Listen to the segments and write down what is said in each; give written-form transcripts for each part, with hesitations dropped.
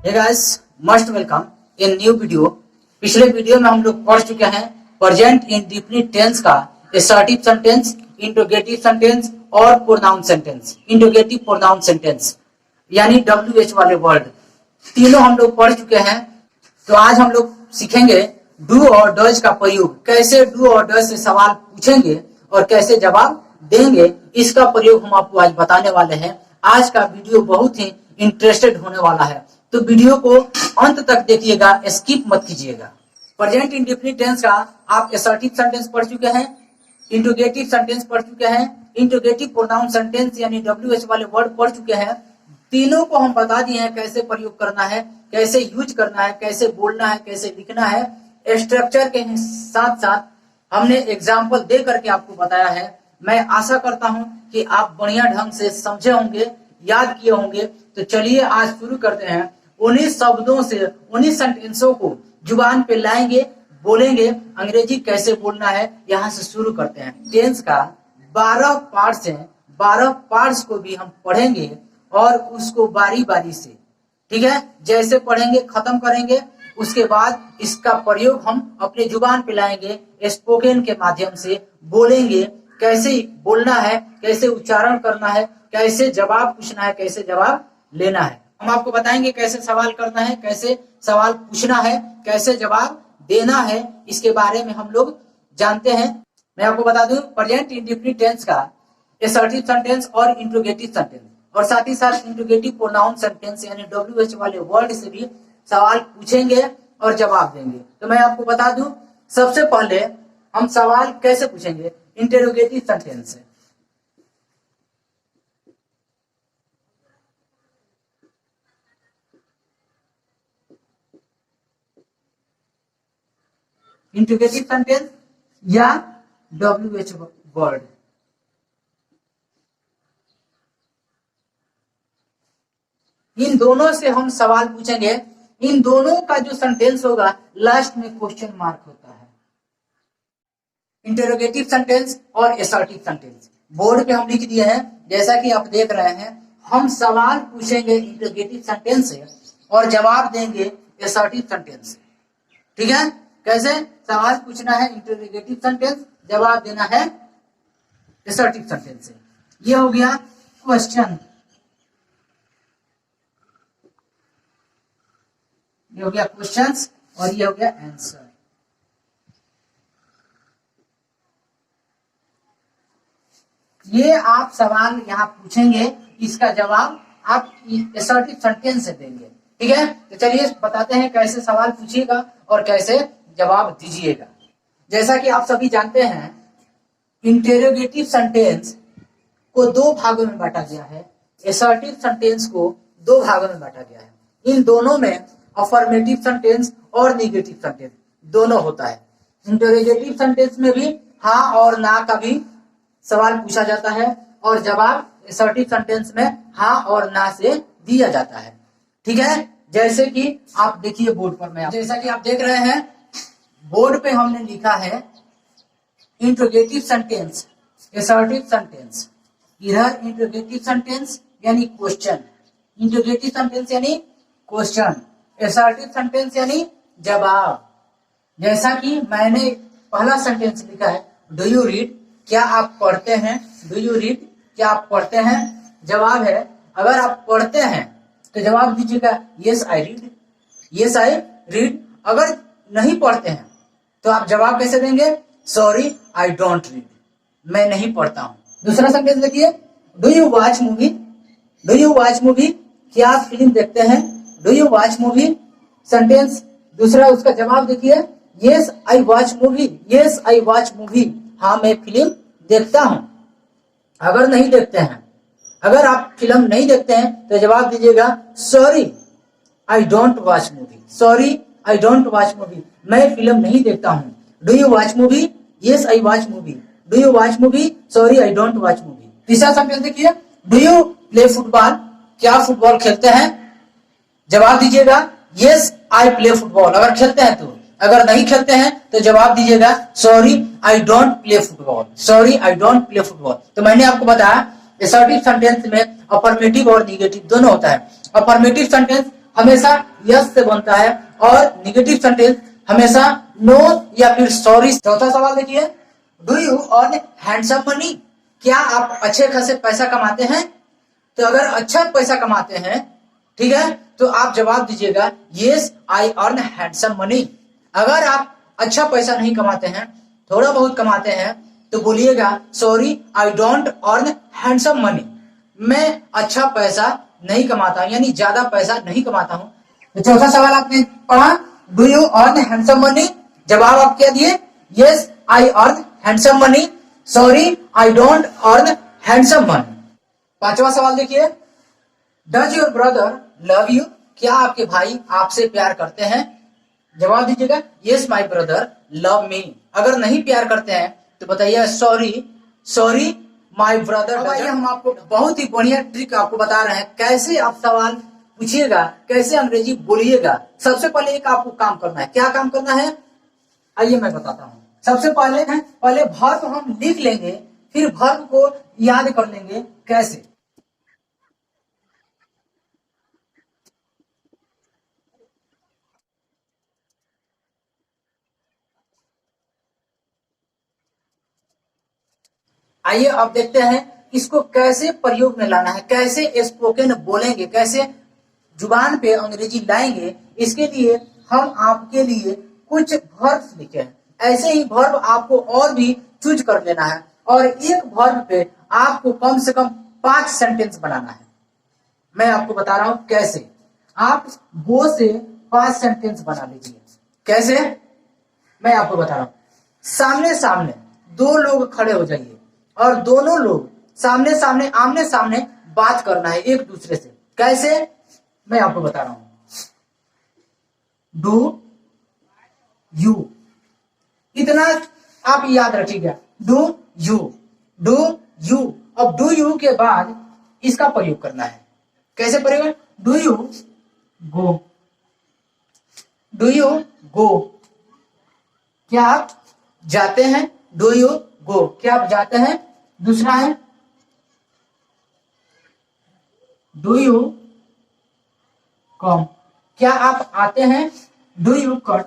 Hey guys, must welcome in new video. पिछले video में हम लोग पढ़ चुके हैं प्रेजेंट इंडेफिनिट टेंस का असर्टिव सेंटेंस, इंट्रोगेटिव सेंटेंस और pronoun sentence. Interrogative pronoun sentence यानी WH वाले वर्ड तीनों हम लोग पढ़ चुके हैं। तो आज हम लोग सीखेंगे डू और डज का प्रयोग, कैसे डू और डज से सवाल पूछेंगे और कैसे जवाब देंगे, इसका प्रयोग हम आपको आज बताने वाले हैं। आज का वीडियो बहुत ही इंटरेस्टेड होने वाला है, तो वीडियो को अंत तक देखिएगा, स्किप मत कीजिएगा। प्रेजेंट इंडेफिनिट टेंस का आप असर्टिव सेंटेंस पढ़ चुके हैं, इंट्रोगेटिव सेंटेंस पढ़ चुके हैं, इंट्रोगेटिव प्रोनाउन सेंटेंस यानी WH वाले वर्ड पढ़ चुके हैं। तीनों को हम बता दिए हैं कैसे प्रयोग करना है, कैसे यूज करना है, कैसे बोलना है, कैसे लिखना है। स्ट्रक्चर के साथ साथ हमने एग्जाम्पल दे करके आपको बताया है। मैं आशा करता हूं कि आप बढ़िया ढंग से समझे होंगे, याद किए होंगे। तो चलिए आज शुरू करते हैं। उन्हीं शब्दों से, उन्हीं सेंटेंसों को जुबान पे लाएंगे, बोलेंगे। अंग्रेजी कैसे बोलना है यहाँ से शुरू करते हैं। टेंस का 12 पार्ट्स हैं, 12 पार्ट्स को भी हम पढ़ेंगे और उसको बारी बारी से, ठीक है, जैसे पढ़ेंगे खत्म करेंगे। उसके बाद इसका प्रयोग हम अपने जुबान पे लाएंगे, स्पोकन के माध्यम से बोलेंगे। कैसे बोलना है, कैसे उच्चारण करना है, कैसे जवाब पूछना है, कैसे जवाब लेना है। हम आपको बताएंगे कैसे सवाल करना है, कैसे सवाल पूछना है, कैसे जवाब देना है। इसके बारे में हम लोग जानते हैं। मैं आपको बता दूं प्रेजेंट इंडेफिनिट टेंस का असर्टिव सेंटेंस और इंट्रोगेटिव सेंटेंस और साथ ही साथ इंट्रोगेटिव प्रोनाउन सेंटेंस यानी WH वाले वर्ड से भी सवाल पूछेंगे और जवाब देंगे। तो मैं आपको बता दूं, सबसे पहले हम सवाल कैसे पूछेंगे, इंटरोगेटिव सेंटेंस से। इंट्रोगेटिव सेंटेंस या WH वर्ड, इन दोनों से हम सवाल पूछेंगे। इन दोनों का जो सेंटेंस होगा लास्ट में क्वेश्चन मार्क होता है। इंटरोगेटिव सेंटेंस और असर्टिव सेंटेंस बोर्ड पे हम लिख दिए हैं, जैसा कि आप देख रहे हैं। हम सवाल पूछेंगे इंटरोगेटिव सेंटेंस से और जवाब देंगे असर्टिव सेंटेंस से, ठीक है। कैसे सवाल पूछना है इंटरोगेटिव सेंटेंस, जवाब देना है असर्टिव सेंटेंस से। ये हो गया क्वेश्चन, ये हो गया क्वेश्चंस और ये हो गया आंसर। ये आप सवाल यहाँ पूछेंगे, इसका जवाब आप असर्टिव सेंटेंस से देंगे, ठीक है। तो चलिए बताते हैं कैसे सवाल पूछिएगा और कैसे जवाब दीजिएगा। जैसा कि आप सभी जानते हैं, इंटरोगेटिव सेंटेंस को दो भागों में बांटा गया है, असर्टिव सेंटेंस को दो भागों में बांटा गया है। इन दोनों में अफर्मेटिव सेंटेंस और नेगेटिव सेंटेंस दोनों होता है। इंटरोगेटिव सेंटेंस में भी हाँ और ना का भी सवाल पूछा जाता है और जवाब असर्टिव सेंटेंस में हाँ और ना से दिया जाता है, ठीक है। जैसे कि आप देखिए बोर्ड पर, में जैसा कि आप देख रहे हैं बोर्ड पे हमने लिखा है इंट्रोगेटिव सेंटेंस, असर्टिव सेंटेंस। इधर इंट्रोगेटिव सेंटेंस यानी क्वेश्चन, इंट्रोगेटिव सेंटेंस यानी क्वेश्चन, असर्टिव सेंटेंस यानी जवाब। जैसा कि मैंने पहला सेंटेंस लिखा है, डू यू रीड, क्या आप पढ़ते हैं। डू यू रीड, क्या आप पढ़ते हैं। जवाब है अगर आप पढ़ते हैं तो जवाब दीजिएगा yes I read, yes I read. अगर नहीं पढ़ते हैं तो आप जवाब कैसे देंगे, सॉरी आई डोंट रीड, मैं नहीं पढ़ता हूं। दूसरा सेंटेंस देखिए, do you watch movie, do you watch movie, क्या आप फिल्म देखते हैं। Do you watch movie sentence दूसरा, उसका जवाब देखिए yes I watch movie, yes I watch movie, हाँ मैं फिल्म देखता हूं। अगर नहीं देखते हैं, अगर आप फिल्म नहीं देखते हैं तो जवाब दीजिएगा sorry I don't watch movie, sorry I don't watch movie, मैं फिल्म नहीं देखता हूं। Do you watch movie, yes I watch movie, do you watch movie, sorry I don't watch movie. तीसरा सेंटेंस देखिए, डू यू प्ले फुटबॉल, क्या football खेलते हैं। जवाब दीजिएगा यस आई प्ले फुटबॉल, अगर खेलते हैं तो। अगर नहीं खेलते हैं तो जवाब दीजिएगा sorry I don't play football, sorry I don't play football. तो मैंने आपको बताया असर्टिव सेंटेंस में अफर्मेटिव और निगेटिव दोनों होता है। अफर्मेटिव सेंटेंस हमेशा यस से बनता है और निगेटिव सेंटेंस हमेशा नो या फिर सॉरी। चौथा सवाल देखिए, do you earn handsome money? क्या आप अच्छे खासे पैसा कमाते हैं? तो अगर अच्छा पैसा कमाते हैं, ठीक है, तो आप जवाब दीजिएगा yes I earn handsome money. अगर आप अच्छा पैसा नहीं कमाते हैं, थोड़ा बहुत कमाते हैं, तो बोलिएगा sorry I don't earn handsome money. मैं अच्छा पैसा नहीं कमाता हूं, यानी ज्यादा पैसा नहीं कमाता हूं। तो चौथा सवाल आपने पढ़ा, do you earn handsome money? जवाब आप क्या दिए? Yes I earn handsome money, sorry I don't earn handsome money. पांचवा सवाल देखिए, does your brother love you? क्या आपके भाई आपसे प्यार करते हैं? जवाब दीजिएगा yes my brother love me. अगर नहीं प्यार करते हैं तो बताइए सॉरी माय ब्रदर। भाई हम आपको बहुत ही बढ़िया ट्रिक आपको बता रहे हैं, कैसे आप सवाल पूछिएगा, कैसे अंग्रेजी बोलिएगा। सबसे पहले एक आपको काम करना है। क्या काम करना है? आइए मैं बताता हूँ। सबसे पहले वर्ब हम लिख लेंगे, फिर वर्ब को याद कर लेंगे। कैसे? आइए अब देखते हैं इसको कैसे प्रयोग में लाना है, कैसे स्पोकन बोलेंगे, कैसे जुबान पे अंग्रेजी लाएंगे। इसके लिए हम आपके लिए कुछ वर्ब्स लिखे हैं। ऐसे ही वर्ब आपको और भी चूज कर लेना है और एक वर्ब पे आपको कम से कम 5 सेंटेंस बनाना है। मैं आपको बता रहा हूं कैसे। आप गो से 5 सेंटेंस बना लीजिए। कैसे? मैं आपको बता रहा हूं। सामने सामने दो लोग खड़े हो जाइए और दोनों लोग सामने सामने आमने सामने बात करना है एक दूसरे से। कैसे? मैं आपको बता रहा हूं। डू यू, इतना आप याद रखिएगा। Do you, do you. अब डू यू के बाद इसका प्रयोग करना है। कैसे प्रयोग? Do you go, do you go. क्या आप जाते हैं? डू यू गो, क्या आप जाते हैं? दूसरा है डू यू कम, क्या आप आते हैं? Do you cut,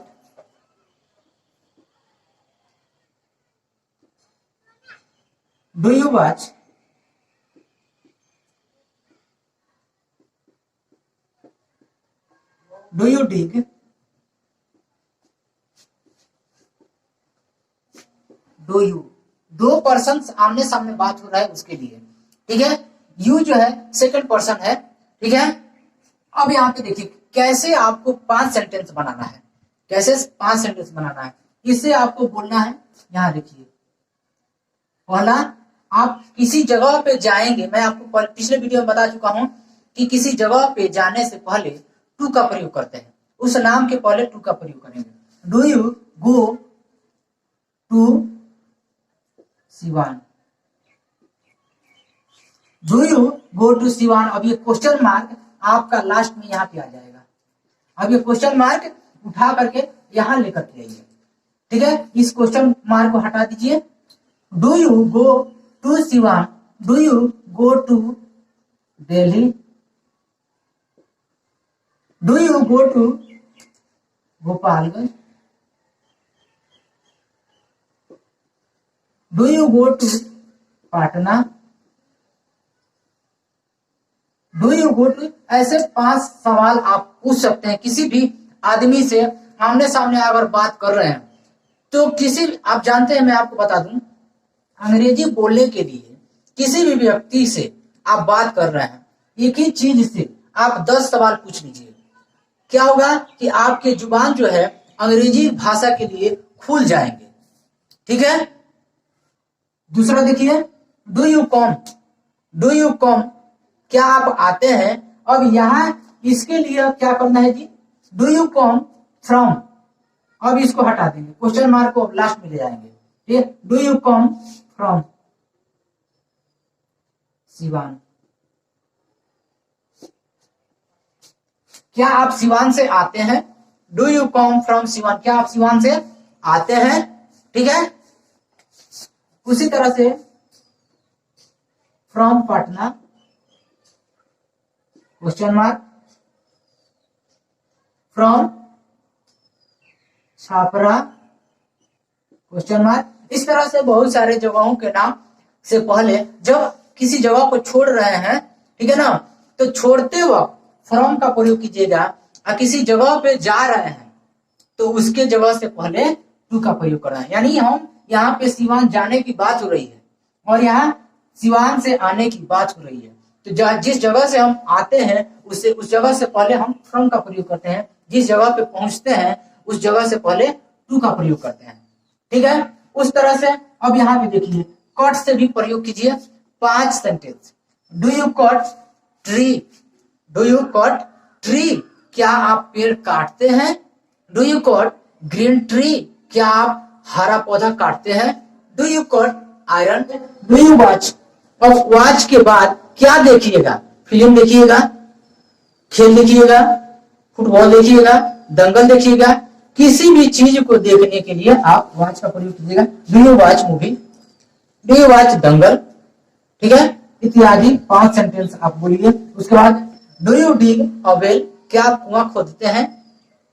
do you watch, do you dig, do you. दो पर्सन आमने सामने बात हो रहा है उसके लिए, ठीक है। यू जो है सेकंड पर्सन है, ठीक है। अब यहाँ पे देखिए कैसे आपको 5 सेंटेंस बनाना है। कैसे 5 सेंटेंस बनाना है, इससे आपको बोलना है। यहाँ देखिए, पहला, आप किसी जगह पे जाएंगे। मैं आपको पिछले वीडियो में बता चुका हूं कि किसी जगह पे जाने से पहले टू का प्रयोग करते हैं। उस नाम के पहले टू का प्रयोग करेंगे। Do you go to Siwan, do you go to Siwan. अब ये क्वेश्चन मार्क आपका लास्ट में यहाँ पे आ जाएगा। अब ये क्वेश्चन मार्क उठा करके यहां लेकर के आइए, ठीक है। इस क्वेश्चन मार्क को हटा दीजिए। Do you go to Siwan, do you go to Delhi, do you go to Gopalganj, do you go to Patna, do you go to. ऐसे 5 सवाल आप पूछ सकते हैं किसी भी आदमी से। आमने सामने अगर बात कर रहे हैं तो किसी, आप जानते हैं, मैं आपको बता दूं, अंग्रेजी बोलने के लिए किसी भी व्यक्ति से आप बात कर रहे हैं, एक ही चीज से आप 10 सवाल पूछ लीजिए। क्या होगा कि आपके जुबान जो है अंग्रेजी भाषा के लिए खुल जाएंगे, ठीक है। दूसरा देखिए, do you come, do you कम, क्या आप आते हैं? अब यहां इसके लिए क्या करना है जी? Do you come from. अब इसको हटा देंगे, क्वेश्चन मार्क को लास्ट में ले जाएंगे, ठीक है। Do you come from Siwan, क्या आप सिवान से आते हैं? Do you come from Siwan, क्या आप सिवान से आते हैं? ठीक है। उसी तरह से from Patna, question mark, from Chapra question mark. इस तरह से बहुत सारे जगहों के नाम से पहले जब किसी जगह को छोड़ रहे हैं, ठीक है ना, तो छोड़ते वक्त फ्रॉम का प्रयोग कीजिएगा। और किसी जगह पे जा रहे हैं तो उसके जगह से पहले टू का प्रयोग करना है। यानी हम यहाँ पे सिवान जाने की बात हो रही है और यहाँ सिवान से आने की बात हो रही है, तो जिस जगह से हम आते हैं उससे उस जगह से पहले हम फ्रॉम का प्रयोग करते हैं। जिस जगह पे पहुंचते हैं उस जगह से पहले टू का प्रयोग करते हैं, ठीक है। उस तरह से अब यहाँ पे देखिए कट से भी प्रयोग कीजिए। 5 sentence. Do you cut tree? Do you cut tree? क्या आप पेड़ काटते हैं? Do you cut green tree? क्या आप हरा पौधा काटते हैं? Do you cut iron? Do you watch? अब वॉच के बाद क्या देखिएगा? फिल्म देखिएगा, खेल देखिएगा, फुटबॉल देखिएगा, दंगल देखिएगा। किसी भी चीज को देखने के लिए आप वॉच का प्रयोग कीजिएगा। Do you watch movie? Do you watch Dangal? ठीक है, इत्यादि 5 सेंटेंस आप बोलिए। उसके बाद do you dig a well? क्या आप कुआं खोदते हैं?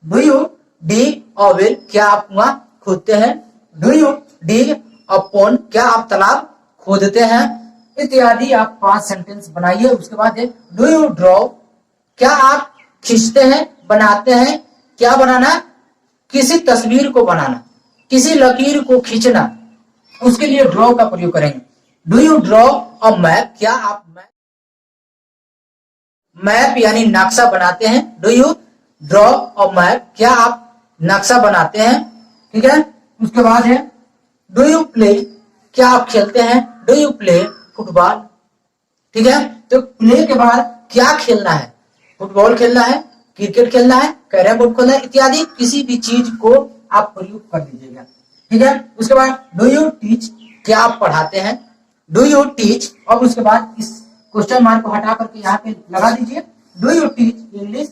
Do you dig a well? क्या आप कुआं खोदते हैं? Do you dig a pond? क्या आप तालाब खोदते हैं? इत्यादि आप 5 सेंटेंस बनाइए। उसके बाद डू यू ड्रॉ? क्या आप खींचते हैं, बनाते हैं? क्या बनाना? किसी तस्वीर को बनाना, किसी लकीर को खींचना, उसके लिए ड्रॉ का प्रयोग करेंगे। Do you draw a map? क्या आप मैप यानी नक्शा बनाते हैं? Do you draw a map? क्या आप नक्शा बनाते हैं? ठीक है। उसके बाद है डू यू प्ले? क्या आप खेलते हैं? Do you play football? ठीक है, तो प्ले के बाद क्या खेलना है? फुटबॉल खेलना है, क्रिकेट खेलना है, कैरम बोर्ड खेलना है, इत्यादि किसी भी चीज को आप प्रयोग कर दीजिएगा। ठीक है। उसके बाद डू यू टीच? क्या आप पढ़ाते हैं? Do you teach? और उसके बाद इस क्वेश्चन मार्क को हटा करके यहाँ पे लगा दीजिए। Do you teach English?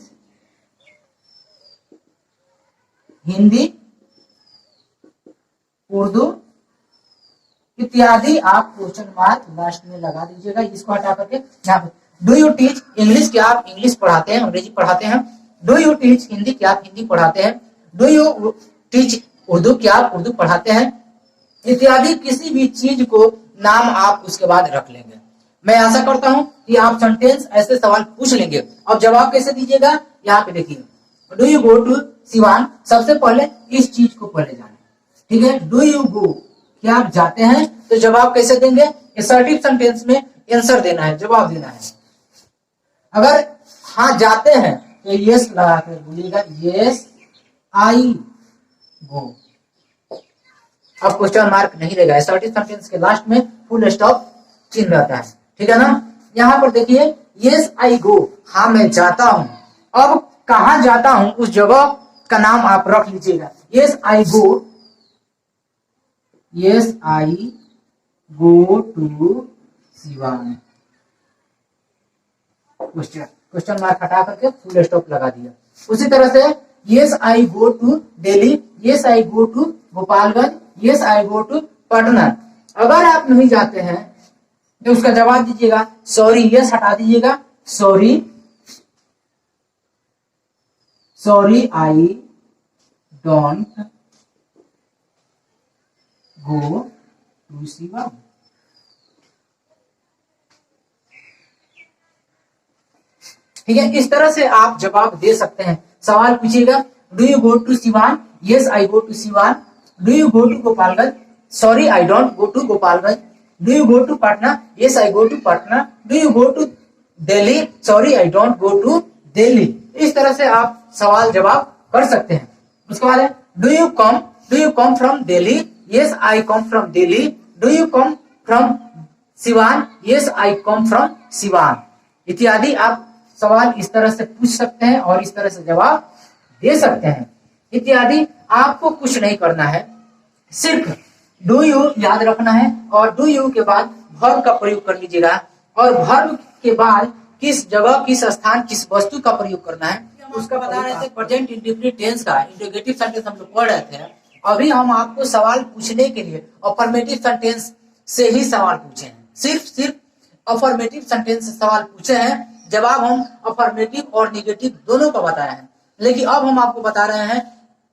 Hindi, Urdu इत्यादि आप क्वेश्चन मार्क लास्ट में लगा दीजिएगा। इसको हटा करके यहाँ पे डू यू टीच इंग्लिश? क्या आप इंग्लिश पढ़ाते हैं, अंग्रेजी पढ़ाते हैं? Do you teach Hindi? क्या आप हिंदी पढ़ाते हैं? Do you teach Urdu? क्या आप उर्दू पढ़ाते हैं? इत्यादि किसी भी चीज को नाम आप उसके बाद रख लेंगे। मैं आशा करता हूं कि आप सेंटेंस ऐसे सवाल पूछ लेंगे। अब जवाब कैसे दीजिएगा यहाँ पे देखिए। Do you go to Siwan? सबसे पहले इस चीज को पहले जाने, ठीक है। Do you go? क्या आप जाते हैं? तो जवाब कैसे देंगे? असर्टिव सेंटेंस में आंसर देना है, जवाब देना है। अगर हाँ जाते हैं तो यस लगा कर बोलिएगा, यस आई गो। अब क्वेश्चन मार्क नहीं रहेगा। असर्टिव सेंटेंस के लास्ट में फुल स्टॉप चिन्ह रहता है, ठीक है ना। यहाँ पर देखिए यस आई गो, हाँ मैं जाता हूं। अब कहा जाता हूं उस जगह का नाम आप रख लीजिएगा। Yes I go, yes I go to Siwan. Question mark हटा करके फुल स्टॉप लगा दिया। उसी तरह से yes I go to Delhi, yes I go to Gopalganj, yes I go to Patna. अगर आप नहीं जाते हैं तो उसका जवाब दीजिएगा सॉरी। यस हटा दीजिएगा, sorry, sorry I don't go to Siwan. ठीक है, इस तरह से आप जवाब दे सकते हैं। सवाल पूछिएगा do you go to Siwan? Yes I go to Siwan. Do you go to Gopalganj? Sorry I don't go to Gopalganj. Do you go to Patna? Yes I go to Patna. Do you go to Delhi? Sorry I don't go to Delhi. इस तरह से आप सवाल जवाब कर सकते हैं। उसके बाद है do you come? Do you come from Delhi? Yes I come from Delhi. Do you come from Siwan? Yes I come from Siwan. इत्यादि आप सवाल इस तरह से पूछ सकते हैं और इस तरह से जवाब दे सकते हैं। इत्यादि आपको कुछ नहीं करना है, सिर्फ डू यू याद रखना है और डू यू के बाद वर्ब का प्रयोग कर लीजिएगा। और वर्ब के बाद किस जगह, किस स्थान, किस वस्तु का प्रयोग करना है उसका बता रहे थे। प्रेजेंट इंडेफिनिट टेंस का इंट्रोगेटिव सेंटेंस हम लोग पढ़ रहे थे। अभी हम आपको सवाल पूछने के लिए अफर्मेटिव सेंटेंस से ही सवाल पूछे हैं। सिर्फ अफर्मेटिव सेंटेंस से सवाल पूछे हैं। जवाब हम अफर्मेटिव और निगेटिव दोनों का बताए हैं। लेकिन अब हम आपको बता रहे हैं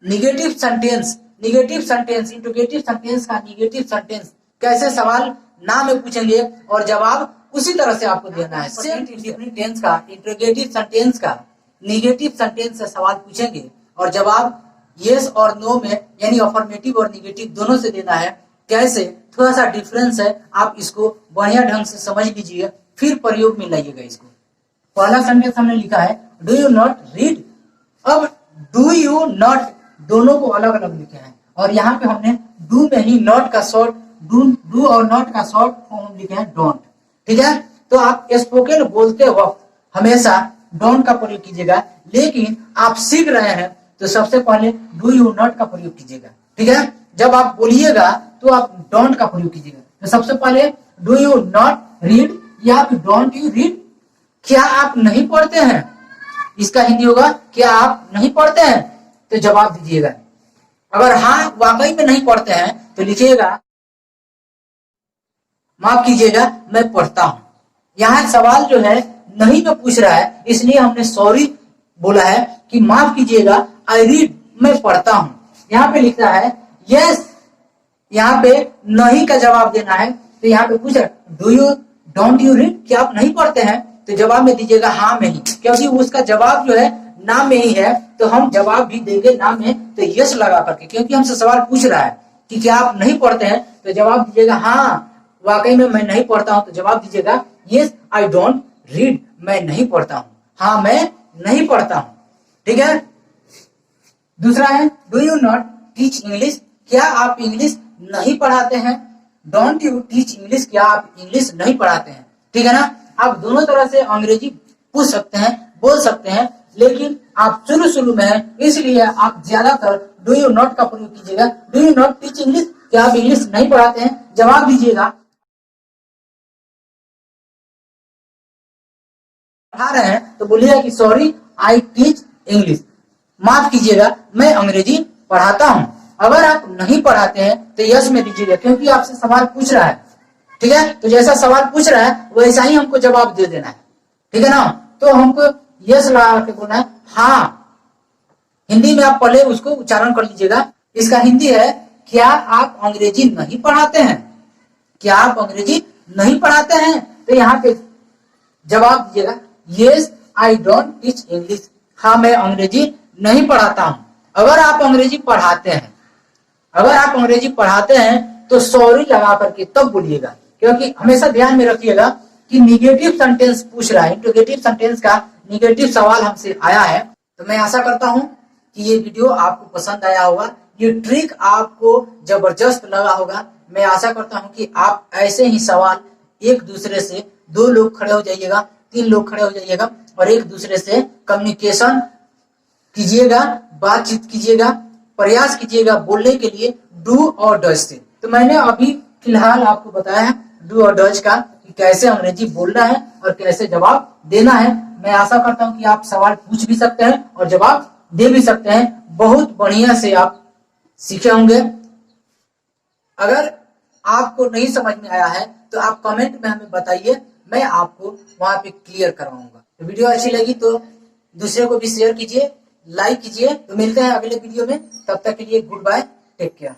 निगेटिव सेंटेंस, इंट्रोगेटिव सेंटेंस का निगेटिव सेंटेंस कैसे सवाल ना में पूछेंगे और जवाब उसी तरह से आपको देना है। सेम डिफरेंट टेंस का इंट्रोगेटिव सेंटेंस का निगेटिव सेंटेंस से सवाल पूछेंगे और जवाब यस और नो में यानी अफर्मेटिव और निगेटिव दोनों से देना है। कैसे, थोड़ा सा डिफरेंस है, आप इसको बढ़िया ढंग से समझ लीजिए, फिर प्रयोग में लाइएगा इसको। पहला सेंटेंस हमने लिखा है डू यू नॉट रीड। अब डू यू नॉट दोनों को अलग अलग लिखे हैं और यहाँ पे हमने डू में ही नॉट का शॉर्ट डू और नॉट का शॉर्ट फॉर्म लिखे हैं डोंट। ठीक है, तो आप स्पोकन बोलते वक्त हमेशा डोंट का प्रयोग कीजिएगा, लेकिन आप सीख रहे हैं तो सबसे पहले डू यू नॉट का प्रयोग कीजिएगा। ठीक है, जब आप बोलिएगा तो आप डोंट का प्रयोग कीजिएगा। तो सबसे पहले डू यू नॉट रीड या डोंट यू रीड, क्या आप नहीं पढ़ते हैं, इसका हिंदी होगा क्या आप नहीं पढ़ते हैं, तो जवाब दीजिएगा। अगर हाँ वाकई में नहीं पढ़ते हैं तो लिखिएगा माफ कीजिएगा मैं पढ़ता हूं। यहाँ सवाल जो है नहीं में पूछ रहा है, इसलिए हमने सॉरी बोला है कि माफ कीजिएगा आई रीड मैं पढ़ता हूं। यहाँ पे लिखता है यस, यहाँ पे नहीं का जवाब देना है, तो यहाँ पे पूछ रहा do you don't you read, क्या आप नहीं पढ़ते हैं, तो जवाब में दीजिएगा हाँ में ही, क्योंकि उसका जवाब जो है ना में ही है, तो हम जवाब भी देंगे ना में, तो यस लगा करके, क्योंकि हमसे सवाल पूछ रहा है कि क्या आप नहीं पढ़ते हैं, तो जवाब दीजिएगा हाँ वाकई में मैं नहीं पढ़ता हूं, तो जवाब दीजिएगा यस आई डोंट रीड, मैं नहीं पढ़ता हूं, हाँ मैं नहीं पढ़ता हूं। ठीक है, दूसरा है do you not teach English, क्या आप इंग्लिश नहीं पढ़ाते हैं, डोंट यू टीच इंग्लिश, क्या आप इंग्लिश नहीं पढ़ाते हैं। ठीक है ना, आप दोनों तरह से अंग्रेजी पूछ सकते हैं, बोल सकते हैं, लेकिन आप शुरू में हैं, इसलिए आप ज्यादातर डू यू नॉट का प्रयोग कीजिएगा। Do you not teach English, क्या आप इंग्लिश नहीं पढ़ाते हैं, जवाब दीजिएगा। पढ़ा रहे हैं तो बोलिएगा कि सॉरी आई टीच इंग्लिश, माफ कीजिएगा मैं अंग्रेजी पढ़ाता हूं। अगर आप नहीं पढ़ाते हैं तो यस में दीजिएगा, क्योंकि आपसे सवाल पूछ रहा है। ठीक है, तो जैसा सवाल पूछ रहा है वैसा ही हमको जवाब दे देना है। ठीक है ना, तो हमको यस लगा के बोलना है हाँ। हिंदी में आप पहले उसको उच्चारण कर लीजिएगा। इसका हिंदी है क्या आप अंग्रेजी नहीं पढ़ाते हैं, क्या आप अंग्रेजी नहीं पढ़ाते हैं, तो यहाँ पे जवाब दीजिएगा yes I don't teach English, हाँ मैं अंग्रेजी नहीं पढ़ाता हूं। अगर आप अंग्रेजी पढ़ाते हैं, अगर आप अंग्रेजी पढ़ाते हैं तो सॉरी लगा करके तब बोलिएगा, क्योंकि हमेशा ध्यान में रखिएगा कि निगेटिव सेंटेंस पूछ रहा है, इंट्रोगेटिव सेंटेंस का निगेटिव सवाल हमसे आया है। तो मैं आशा करता हूं कि ये वीडियो आपको पसंद आया होगा, ये ट्रिक आपको जबरदस्त लगा होगा। मैं आशा करता हूं कि आप ऐसे ही सवाल एक दूसरे से, 2 लोग खड़े हो जाइएगा, 3 लोग खड़े हो जाइएगा और एक दूसरे से कम्युनिकेशन कीजिएगा, बातचीत कीजिएगा, प्रयास कीजिएगा बोलने के लिए डू और डज से। तो मैंने अभी फिलहाल आपको बताया है डू और डज का कि कैसे अंग्रेजी बोलना है और कैसे जवाब देना है। मैं आशा करता हूं कि आप सवाल पूछ भी सकते हैं और जवाब दे भी सकते हैं। बहुत बढ़िया से आप सीखे होंगे। अगर आपको नहीं समझ में आया है तो आप कमेंट में हमें बताइए, मैं आपको वहां पे क्लियर करवाऊंगा। तो वीडियो अच्छी लगी तो दूसरे को भी शेयर कीजिए, लाइक कीजिए। तो मिलते हैं अगले वीडियो में, तब तक के लिए गुड बाय, टेक केयर।